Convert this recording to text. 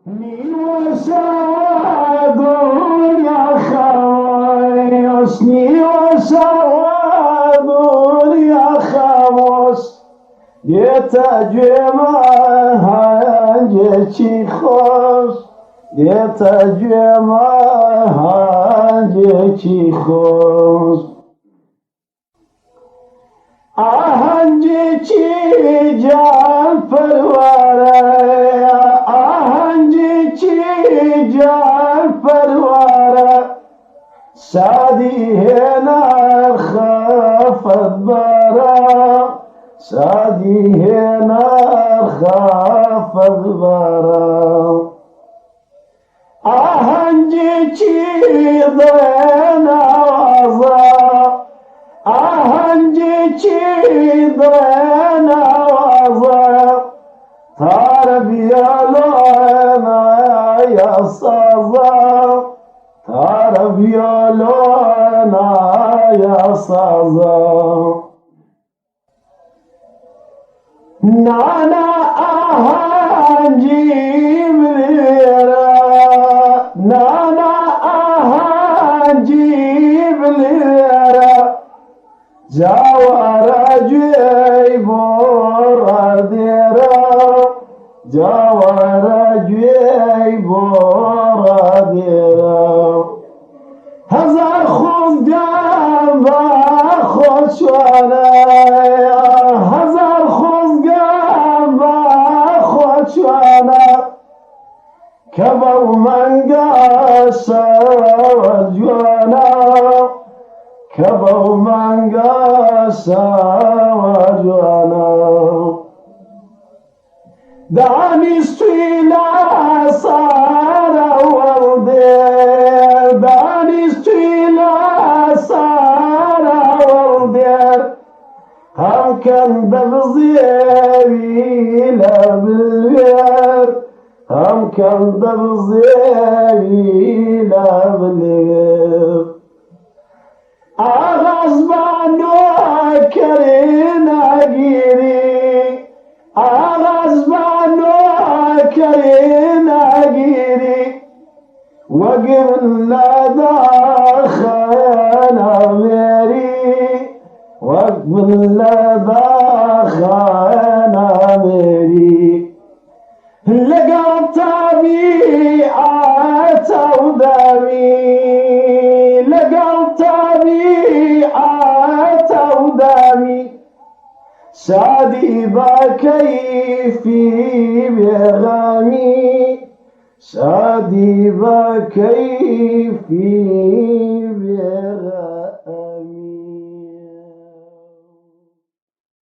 Miłość dunia chaos, miłość dunia chaos. Yetacıma hangi çiğos, yetacıma hangi çiğos. Hangi çiğcan pervare, hangi çiğcan pervare. سعدي هنا خافت برا، سعدي هنا خافت برا. أهنجي چيدنا وزا، أهنجي چيدنا وزا. تربية لنا يا صزا، تربية لنا يا صزا. نانا أهانجي بليرا، نانا أهانجي بليرا. جاورا جيبورا ديرا، جاورا جيبورا ديرا. هزار خزگان با خوشوانا، هزار خزگان با خوشوانا. کبو منگا سوجوانا، کبو منگا سوجوانا. دانستویلا سارا والدير، دانستویلا سارا والدير. هم كان بغزيلا بالوير، هم كان بغزيلا بالوير. آغاز بانو كرينا گیری، آغاز بانو كرينا گیری. وقبل لا داخنا ميري، وقبل لا داخنا ميري. لقى طبيعة ودمي، لقى طبيعة ودمي. سعدي بكيفي بغمي، سعدي بكيفي